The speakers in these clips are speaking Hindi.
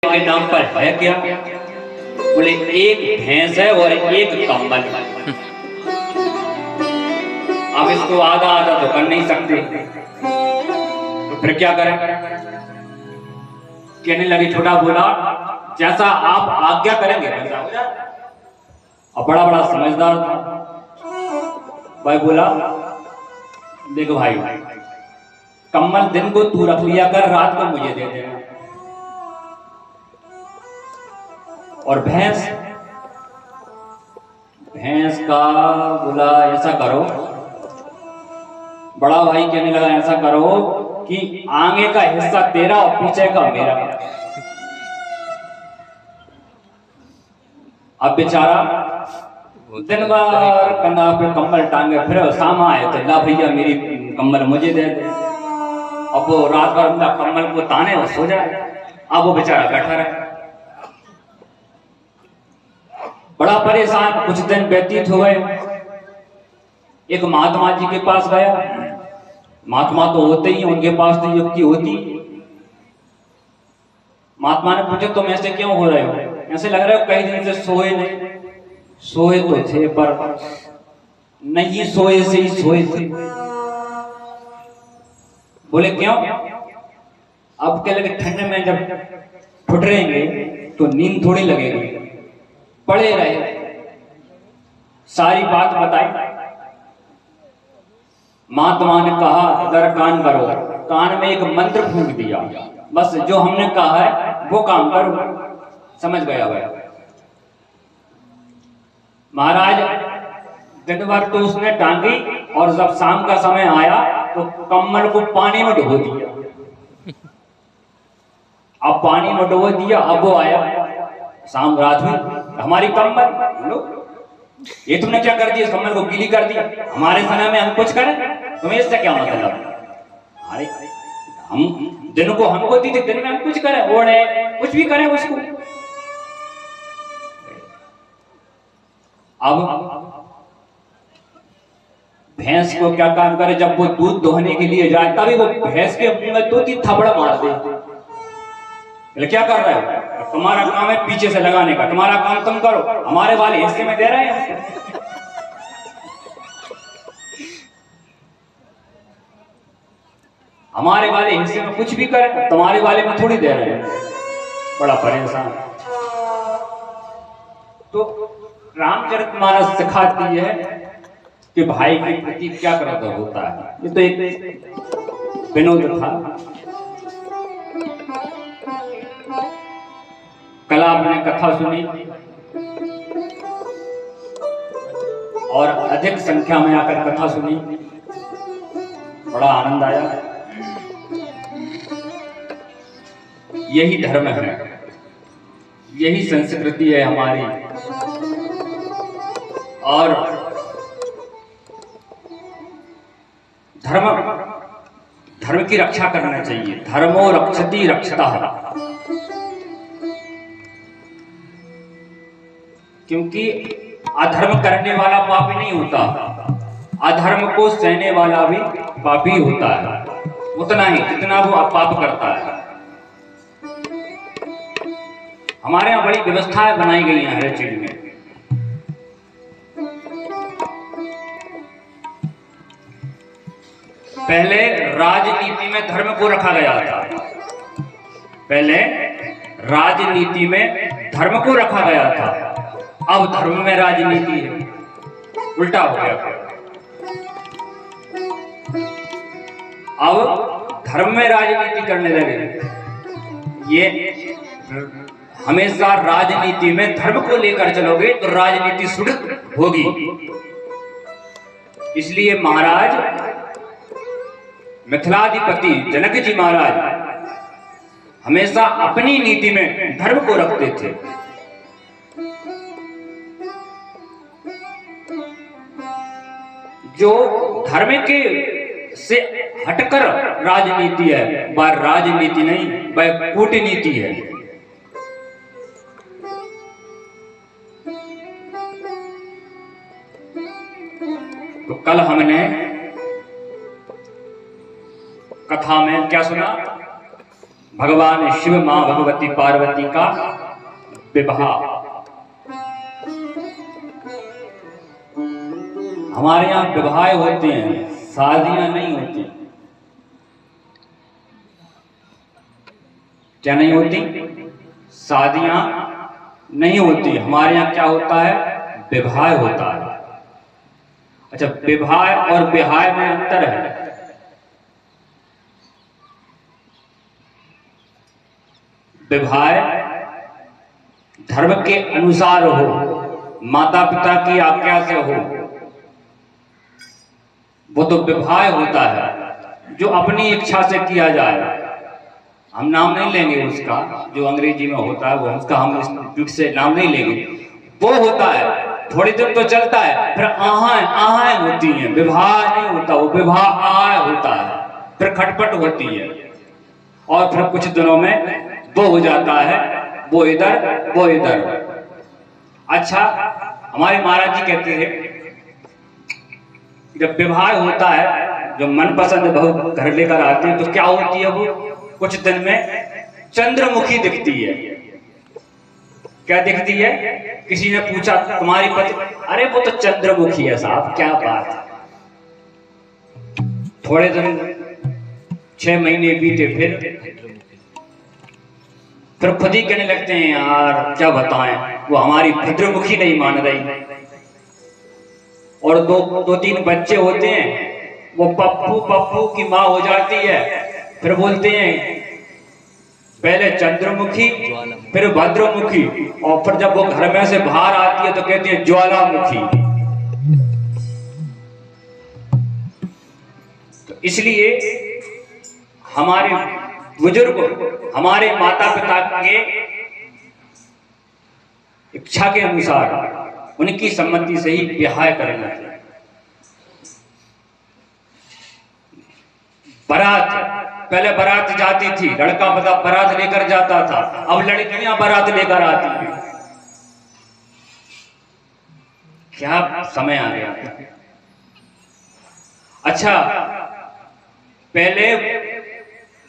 के नाम पर है क्या? बोले एक भैंस है और एक कंबल। अब इसको आधा आधा तो कर नहीं सकते, तो फिर क्या करें? कहने लगे, छोटा बोला, जैसा आप आज्ञा करेंगे वैसा हो जाए। और बड़ा बड़ा समझदार था भाई। बोला, देखो भाई, कम्बल दिन को तू रख लिया कर, रात को मुझे दे देना। और भैंस का बोला, ऐसा करो। बड़ा भाई कहने लगा, ऐसा करो कि आगे का हिस्सा तेरा और पीछे का मेरा। अब बेचारा दिन भर कंधा पे कंबल टांगे फिर, शाम आए तो ला भैया मेरी कंबल मुझे दे दे। अब वो रात भर अपना कंबल को ताने और सो जाए। अब वो बेचारा बैठा रहे, बड़ा परेशान। कुछ दिन व्यतीत हो गए। एक महात्मा जी के पास गया। महात्मा तो होते ही, उनके पास तो युक्ति होती। महात्मा ने पूछा, तुम ऐसे क्यों हो रहे हो? ऐसे लग रहा है कई दिन से सोए नहीं। सोए तो थे पर नहीं सोए से ही सोए थे। बोले क्यों? अब क्या लगे, ठंड में जब ठुठरेंगे तो नींद थोड़ी लगेगी। पड़े रहे, सारी बात बताई। महात्मा ने कहा, इधर कान करो। कान में एक मंत्र फूंक दिया, बस जो हमने कहा है वो काम करो। समझ गया भाई। महाराज दिन भर तो उसने टांगी, और जब शाम का समय आया तो कम्बल को पानी में डुबो दिया। अब पानी में डुबो दिया, अब वो आया, शाम रात हुई, हमारी कम्बल लो, ये तुमने क्या कर दिया? इस कम्बल को गीली कर दिया। हमारे समय में हम कुछ करें, तुम्हें इससे क्या मतलब? अरे हम दिन को हमको दी थी, दिन में हम कुछ करें, ओढ़े कुछ भी करें उसको। अब भैंस को क्या काम करे? जब वो दूध दोहने के लिए जाए, तभी वो भैंस के मुंह में 2-3 थप्पड़ मार दे। क्या कर रहे हो? तुम्हारा काम है पीछे से लगाने का, तुम्हारा काम तुम करो, हमारे वाले हिस्से में दे रहे हैं। हमारे वाले हिस्से में कुछ भी करें, तुम्हारे वाले में थोड़ी दे रहे हैं। बड़ा परेशान। तो रामचरितमानस सिखाती है कि भाई के प्रति क्या कर्तव्य होता है। ये तो एक विनोद था। कल आपने कथा सुनी और अधिक संख्या में आकर कथा सुनी, बड़ा आनंद आया। यही धर्म है, यही संस्कृति है हमारी। और धर्म की रक्षा करना चाहिए। धर्मो रक्षति रक्षतः। क्योंकि अधर्म करने वाला पापी नहीं होता, अधर्म को सहने वाला भी पापी होता है, उतना ही जितना वो पाप करता है। हमारे यहाँ बड़ी व्यवस्थाएं बनाई गई हैं हर चीज में। पहले राजनीति में धर्म को रखा गया था। पहले राजनीति में धर्म को रखा गया था, अब धर्म में राजनीति है। उल्टा हो गया। अब धर्म में राजनीति करने लगे। ये हमेशा राजनीति में धर्म को लेकर चलोगे तो राजनीति सुदृढ़ होगी। इसलिए महाराज मिथिलाधिपति जनक जी महाराज हमेशा अपनी नीति में धर्म को रखते थे। जो धर्म के से हटकर राजनीति है वह राजनीति नहीं, वह कूटनीति है। तो कल हमने कथा में क्या सुना? भगवान शिव मां भगवती पार्वती का विवाह। हमारे यहाँ विवाह होते हैं, शादियां नहीं होती। क्या नहीं होती? शादियां नहीं होती। हमारे यहाँ क्या होता है? विवाह होता है। अच्छा, विवाह और विवाह में अंतर है। विवाह धर्म के अनुसार हो, माता पिता की आज्ञा से हो, वो तो विवाह होता है। जो अपनी इच्छा से किया जाए, हम नाम नहीं लेंगे उसका, जो अंग्रेजी में होता है वो, उसका हम इस से नाम नहीं लेंगे। वो होता है, थोड़ी देर तो चलता है, फिर आहाएं होती हैं। विवाह नहीं होता, वो विवाह आय होता है, फिर खटपट होती है, और फिर कुछ दिनों में वो हो जाता है, वो इधर वो इधर। अच्छा, हमारे महाराज जी कहते हैं जब विवाह होता है, जो मनपसंद बहू घर लेकर आते हैं, तो क्या होती है? वो कुछ दिन में चंद्रमुखी दिखती है। क्या दिखती है? किसी ने पूछा तुम्हारी पति, अरे वो तो चंद्रमुखी है साहब, क्या बात है। थोड़े दिन 6 महीने बीते, फिर खुद ही कहने लगते हैं यार क्या बताएं, वो हमारी भद्रमुखी नहीं मान रही। और दो तीन बच्चे होते हैं, वो पप्पू की माँ हो जाती है। फिर बोलते हैं पहले चंद्रमुखी, फिर भद्रमुखी, और फिर जब वो घर में से बाहर आती है तो कहती है ज्वालामुखी। तो इसलिए हमारे बुजुर्ग, हमारे माता पिता के इच्छा के अनुसार, उनकी सम्मति से ही ब्याह करना चाहिए। बारात, पहले बारात जाती थी, लड़का बारात लेकर जाता था, अब लड़कियां बारात लेकर आती हैं। क्या समय आ गया। अच्छा, पहले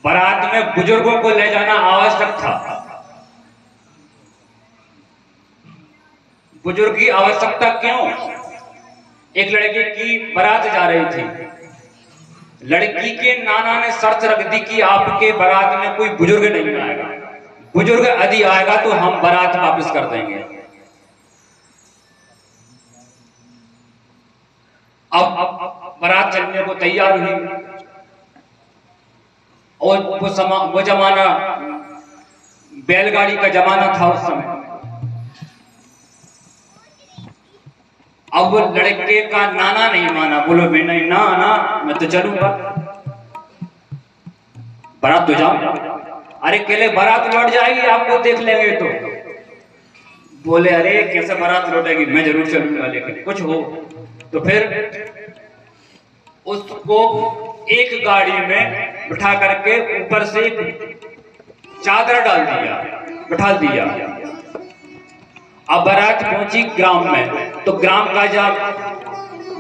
बारात में बुजुर्गों को ले जाना आवश्यक था। बुजुर्ग की आवश्यकता क्यों? एक लड़के की बारात जा रही थी, लड़की के नाना ने शर्त रख दी कि आपके बारात में कोई बुजुर्ग नहीं आएगा, बुजुर्ग यदि आएगा तो हम बारात वापस कर देंगे। अब बारात चलने को तैयार हुई, और वो जमाना बैलगाड़ी का जमाना था उस समय। अब वो लड़के का नाना नहीं माना, बोलो मैं नहीं, ना मैं तो चलूंगा, बारात तो जाऊं। अरे केले बारात लौट जाएगी, आपको देख लेंगे तो। बोले अरे कैसे बारात लौटेगी, मैं जरूर चलूंगा, लेकिन कुछ हो। तो फिर उसको एक गाड़ी में बिठा करके ऊपर से चादर डाल दिया, बिठा दिया। अब बारात पहुंची ग्राम में, तो ग्राम का जब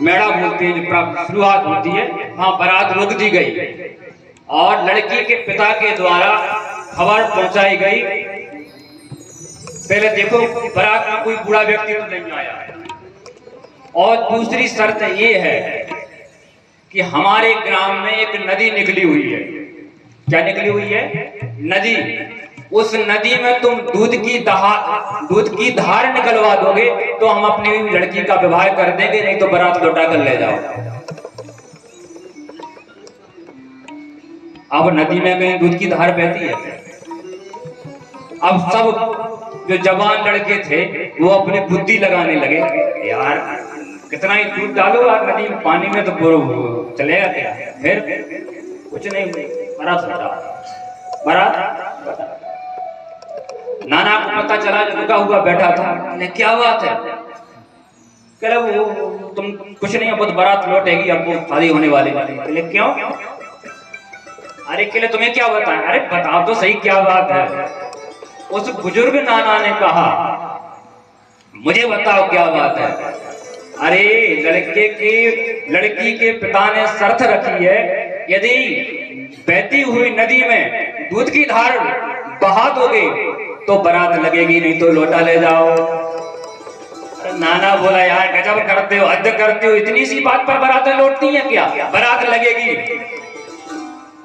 मेड़ा बोलते हैं, शुरुआत होती है, वहां बारात रोक दी गई, और लड़की के पिता के द्वारा खबर पहुंचाई गई, पहले देखो बारात में कोई बूढ़ा व्यक्ति तो नहीं आया। और दूसरी शर्त ये है कि हमारे ग्राम में एक नदी निकली हुई है। क्या निकली हुई है? नदी। उस नदी में तुम दूध की धार निकलवा दोगे तो हम अपनी लड़की का विवाह कर देंगे, नहीं तो बारात लौटा कर ले जाओ। अब नदी में कहीं दूध की धार बहती है? अब सब जो जवान लड़के थे वो अपनी बुद्धि लगाने लगे, यार कितना ही दूध डालो यार नदी में, पानी में तो चलेगा क्या। फिर कुछ नहीं, बारात लौटा। बारात नाना को पता चला, रुका हुआ बैठा था, क्या बात है? कह रहे वो तुम कुछ नहीं, अब बारात लौटेगी, अब वो शादी होने वाली। क्यों? अरे केले तुम्हें क्या बताएं? अरे बताओ तो सही क्या बात है। उस बुजुर्ग नाना ने कहा मुझे बताओ क्या बात है। अरे लड़की के पिता ने शर्त रखी है, यदि बहती हुई नदी में दूध की धार बहा दोगे तो बारात लगेगी, नहीं तो लोटा ले जाओ। नाना बोला यार गजब करते हो, हद करते हो, इतनी सी बात पर बारात लौटती है क्या? बारात लगेगी।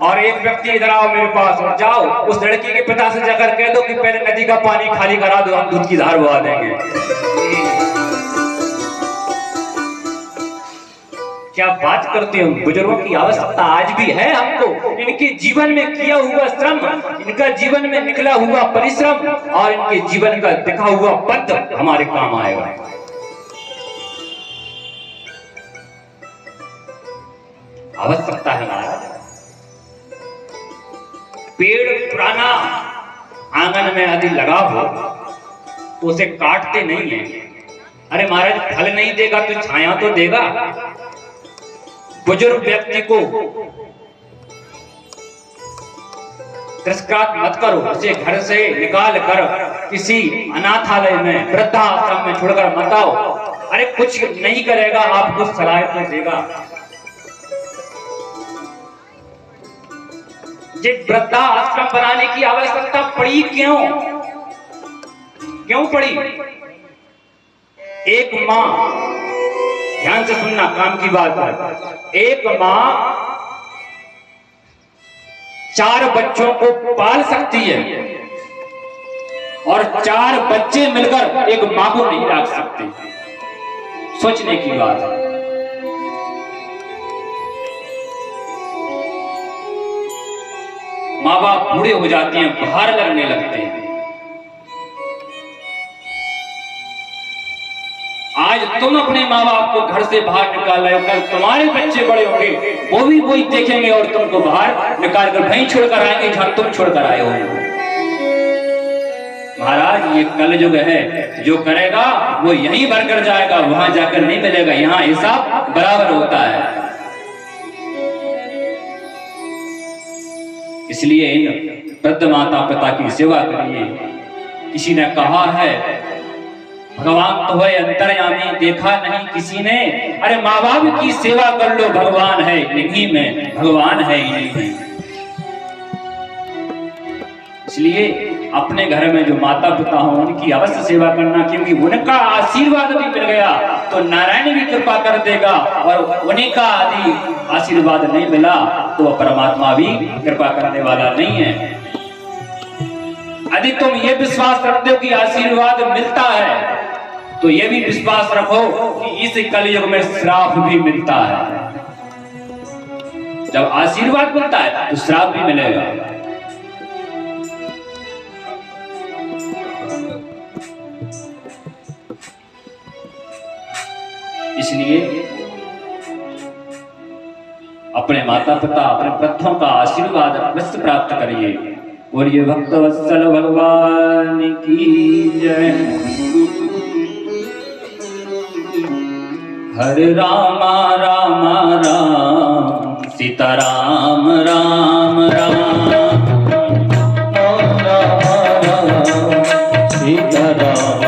और एक व्यक्ति इधर आओ मेरे पास और जाओ उस लड़की के पिता से जाकर कह दो कि पहले नदी का पानी खाली करा दो, हम दूध की धार बहा देंगे। क्या बात करते हो? बुजुर्गों की आवश्यकता आज भी है हमको। इनके जीवन में किया हुआ श्रम, इनका जीवन में निकला हुआ परिश्रम और इनके जीवन का दिखा हुआ पद हमारे काम आएगा। आवश्यकता है महाराज। पेड़ पुराना आंगन में यदि लगा हो तो उसे काटते नहीं है। अरे महाराज फल नहीं देगा तो छाया तो देगा। बुजुर्ग व्यक्ति को तिरस्कार मत करो, उसे घर से निकाल कर किसी अनाथालय में, वृद्धाश्रम में छोड़कर मत आओ। अरे कुछ नहीं करेगा, आपको सलाह तो देगा। ये वृद्धाश्रम बनाने की आवश्यकता पड़ी क्यों? क्यों पड़ी? एक मां, ध्यान से सुनना, काम की बात है। एक मां 4 बच्चों को पाल सकती है और 4 बच्चे मिलकर एक मां को नहीं रख सकते। सोचने की बात है। माँ बाप बूढ़े हो जाते हैं, बाहर लगने लगते हैं। आज तुम अपने माँ बाप को घर से बाहर निकाल रहे हो, कल तुम्हारे बच्चे बड़े होंगे, वो भी वही देखेंगे और तुमको बाहर निकाल कर वहीं छोड़कर आएंगे जहां तुम छोड़कर आए हो। महाराज ये कलयुग है, जो करेगा वो यहीं भरकर जाएगा, वहां जाकर नहीं मिलेगा। यहाँ हिसाब बराबर होता है। इसलिए इन वृद्ध माता पिता की सेवा करिए। किसी ने कहा है भगवान तो है अंतर्यामी, देखा नहीं किसी ने। अरे माँ बाप की सेवा कर लो, भगवान है इन्हीं में, भगवान है इन्हीं में। इसलिए अपने घर में जो माता पिता हो उनकी अवश्य सेवा करना, क्योंकि उनका आशीर्वाद भी मिल गया तो नारायण भी कृपा कर देगा, और उन्हीं का यदि आशीर्वाद नहीं मिला तो परमात्मा भी कृपा करने वाला नहीं है। यदि तुम ये विश्वास रखते हो कि आशीर्वाद मिलता है तो ये भी विश्वास रखो कि इस कलयुग में श्राप भी मिलता है। जब आशीर्वाद मिलता है तो श्राप भी मिलेगा। इसलिए अपने माता पिता, अपने वृद्धों का आशीर्वाद अवश्य प्राप्त करिए। और ये भक्तवत्सल भगवान की जय। हरे रामा रामा राम, सीता राम राम राम, राम राम सीता राम।